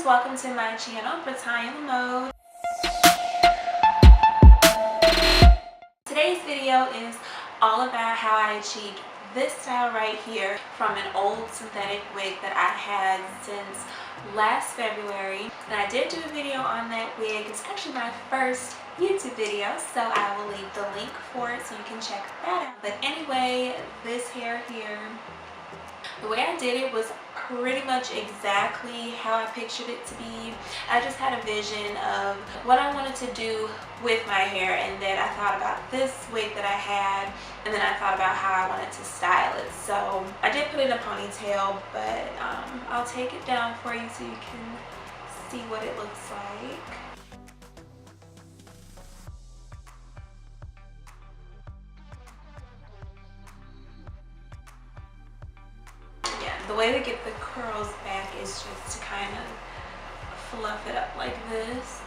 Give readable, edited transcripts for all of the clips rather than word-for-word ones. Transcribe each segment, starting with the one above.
welcome to my channel, Brittany Mode. Today's video is all about how I achieved this style right here from an old synthetic wig that I had since last February. And I did do a video on that wig. It's actually my first YouTube video, so I will leave the link for it so you can check that out. But anyway, this hair here, the way I did it was pretty much exactly how I pictured it to be. I just had a vision of what I wanted to do with my hair, and then I thought about this wig that I had, and then I thought about how I wanted to style it. So I did put it in a ponytail, but I'll take it down for you so you can see what it looks like. The way to get the curls back is just to kind of fluff it up like this.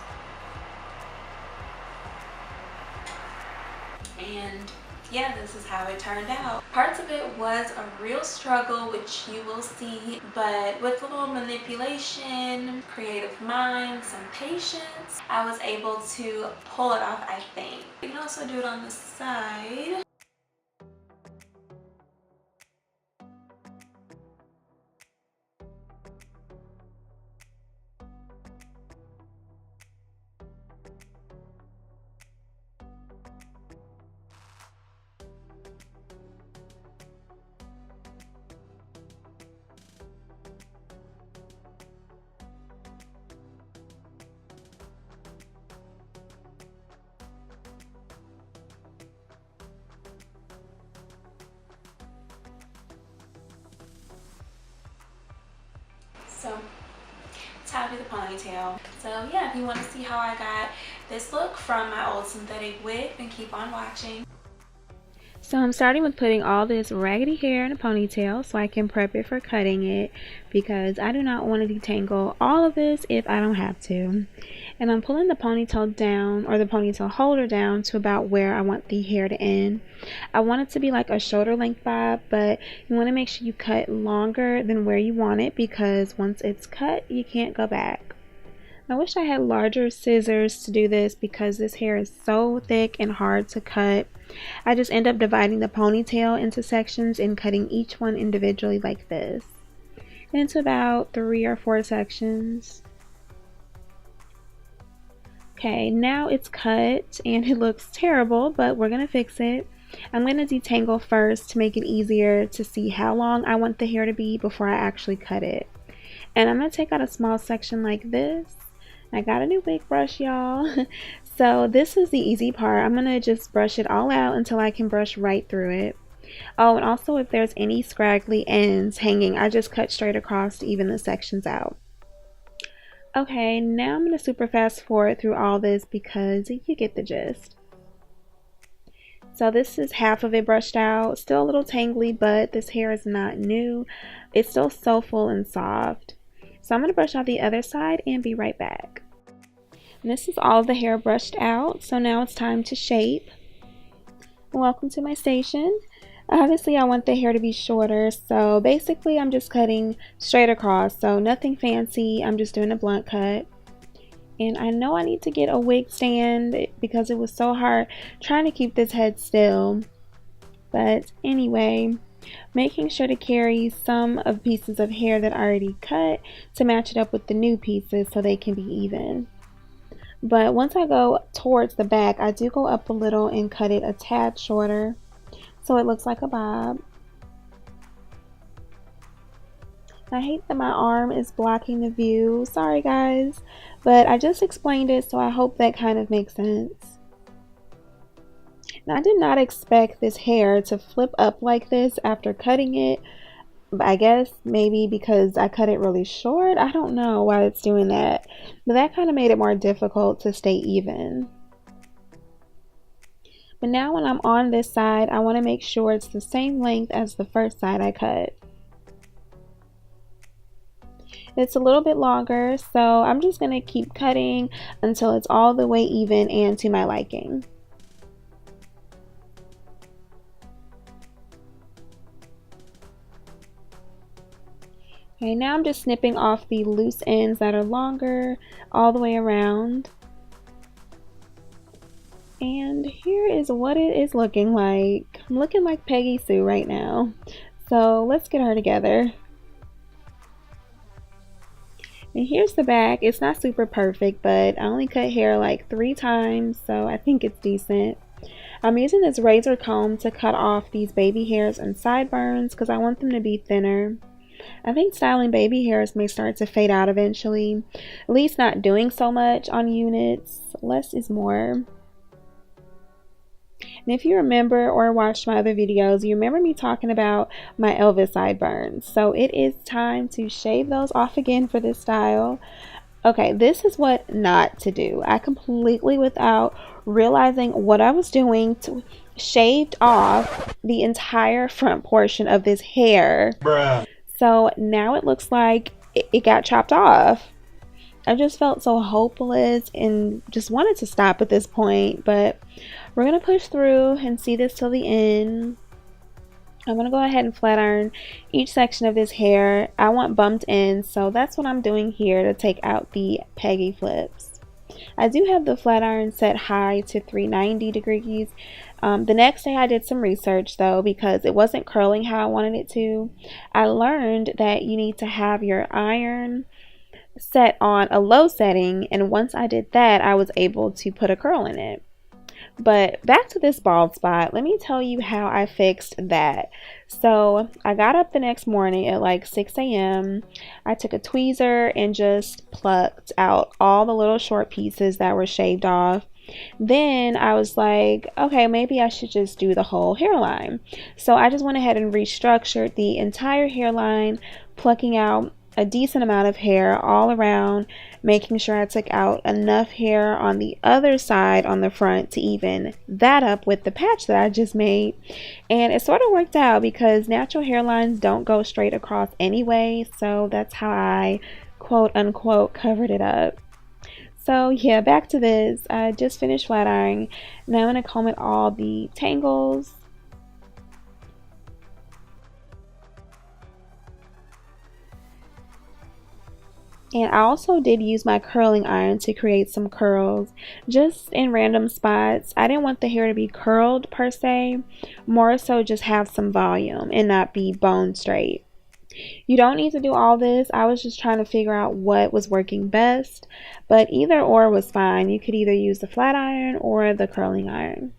And yeah, this is how it turned out. Parts of it was a real struggle, which you will see, but with a little manipulation, creative mind, some patience, I was able to pull it off, I think. You can also do it on the side. So that's how I do the ponytail. So yeah, if you want to see how I got this look from my old synthetic wig, then keep on watching. So I'm starting with putting all this raggedy hair in a ponytail so I can prep it for cutting it, because I do not want to detangle all of this if I don't have to. And I'm pulling the ponytail down, or the ponytail holder down, to about where I want the hair to end. I want it to be like a shoulder length bob, but you want to make sure you cut longer than where you want it, because once it's cut, you can't go back. I wish I had larger scissors to do this because this hair is so thick and hard to cut. I just end up dividing the ponytail into sections and cutting each one individually like this, into about 3 or 4 sections. Okay, now it's cut and it looks terrible, but we're gonna fix it. I'm gonna detangle first to make it easier to see how long I want the hair to be before I actually cut it. And I'm gonna take out a small section like this. I got a new wig brush, y'all. So this is the easy part. I'm gonna just brush it all out until I can brush right through it. Oh, and also if there's any scraggly ends hanging, I just cut straight across to even the sections out. Okay, now I'm gonna super fast forward through all this because you get the gist. So this is half of it brushed out. Still a little tangly, but this hair is not new. It's still so full and soft. So I'm going to brush out the other side and be right back. And this is all the hair brushed out. So now it's time to shape. Welcome to my station. Obviously I want the hair to be shorter. So basically I'm just cutting straight across. So nothing fancy. I'm just doing a blunt cut. And I know I need to get a wig stand because it was so hard trying to keep this head still. But anyway, making sure to carry some of pieces of hair that I already cut to match it up with the new pieces so they can be even. But once I go towards the back, I do go up a little and cut it a tad shorter so it looks like a bob. I hate that my arm is blocking the view. Sorry guys, but I just explained it, so I hope that kind of makes sense. Now, I did not expect this hair to flip up like this after cutting it. I guess maybe because I cut it really short. I don't know why it's doing that, but that kind of made it more difficult to stay even. But now when I'm on this side, I want to make sure it's the same length as the first side I cut. It's a little bit longer, so I'm just going to keep cutting until it's all the way even and to my liking. Okay, now I'm just snipping off the loose ends that are longer all the way around. And here is what it is looking like. I'm looking like Peggy Sue right now. So let's get her together. And here's the back. It's not super perfect, but I only cut hair like 3 times, so I think it's decent. I'm using this razor comb to cut off these baby hairs and sideburns because I want them to be thinner. I think styling baby hairs may start to fade out eventually, at least not doing so much on units. Less is more. And if you remember or watched my other videos, you remember me talking about my Elvis sideburns. So it is time to shave those off again for this style. Okay, this is what not to do. I completely, without realizing what I was doing, shaved off the entire front portion of this hair. Bruh. So now it looks like it got chopped off. I just felt so hopeless and just wanted to stop at this point, but we're going to push through and see this till the end. I'm going to go ahead and flat iron each section of this hair. I want bumped ends, so that's what I'm doing here to take out the Peggy flips. I do have the flat iron set high to 390 degrees. The next day I did some research though, because it wasn't curling how I wanted it to. I learned that you need to have your iron set on a low setting, and once I did that, I was able to put a curl in it. But back to this bald spot, let me tell you how I fixed that. So I got up the next morning at like 6 a.m. I took a tweezer and just plucked out all the little short pieces that were shaved off. Then I was like, okay, maybe I should just do the whole hairline. So I just went ahead and restructured the entire hairline, plucking out a decent amount of hair all around, making sure I took out enough hair on the other side on the front to even that up with the patch that I just made. And it sort of worked out because natural hairlines don't go straight across anyway, so that's how I quote unquote covered it up. So yeah, back to this. I just finished flat ironing. Now I'm going to comb it all the tangles. And I also did use my curling iron to create some curls just in random spots. I didn't want the hair to be curled per se, more so just have some volume and not be bone straight. You don't need to do all this. I was just trying to figure out what was working best, but either or was fine. You could either use the flat iron or the curling iron.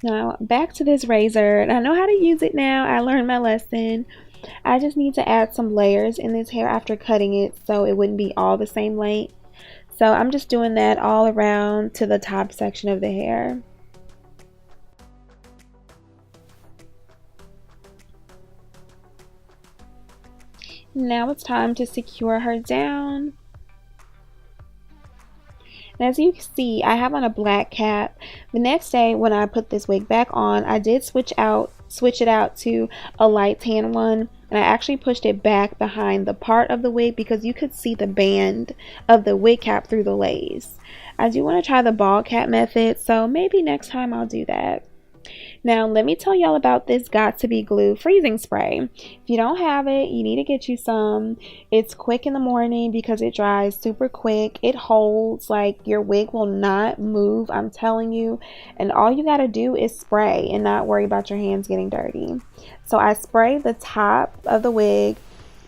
Now back to this razor, and I know how to use it now. I learned my lesson. I just need to add some layers in this hair after cutting it so it wouldn't be all the same length. So I'm just doing that all around to the top section of the hair. Now it's time to secure her down. And as you can see, I have on a black cap. The next day when I put this wig back on, I did switch it out to a light tan one, and I actually pushed it back behind the part of the wig because you could see the band of the wig cap through the lace. I do want to try the bald cap method, so maybe next time I'll do that. Now let me tell y'all about this Got To Be Glue freezing spray. If you don't have it, you need to get you some. It's quick in the morning because it dries super quick. It holds, like your wig will not move, I'm telling you. And all you got to do is spray and not worry about your hands getting dirty. So I spray the top of the wig,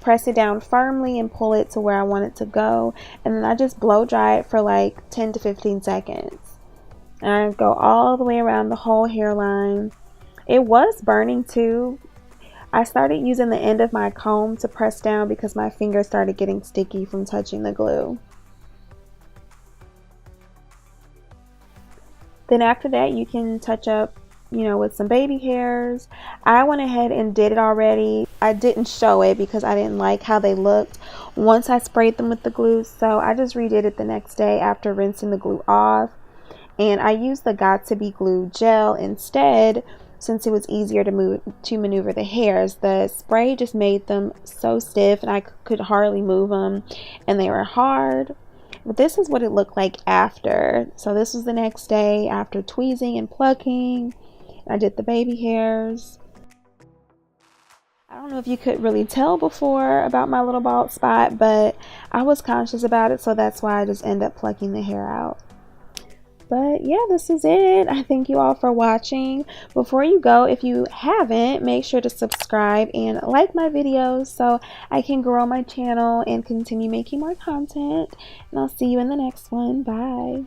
press it down firmly and pull it to where I want it to go. And then I just blow dry it for like 10 to 15 seconds. And I go all the way around the whole hairline. It was burning too. I started using the end of my comb to press down because my fingers started getting sticky from touching the glue. Then after that, you can touch up, with some baby hairs. I went ahead and did it already. I didn't show it because I didn't like how they looked once I sprayed them with the glue. So I just redid it the next day after rinsing the glue off. And I used the Got To Be Glue gel instead since it was easier to maneuver the hairs. The spray just made them so stiff and I could hardly move them, and they were hard. But this is what it looked like after. So this was the next day after tweezing and plucking. I did the baby hairs. I don't know if you could really tell before about my little bald spot, but I was conscious about it, so that's why I just end up plucking the hair out. But yeah, this is it. I thank you all for watching. Before you go, if you haven't, make sure to subscribe and like my videos so I can grow my channel and continue making more content. And I'll see you in the next one. Bye.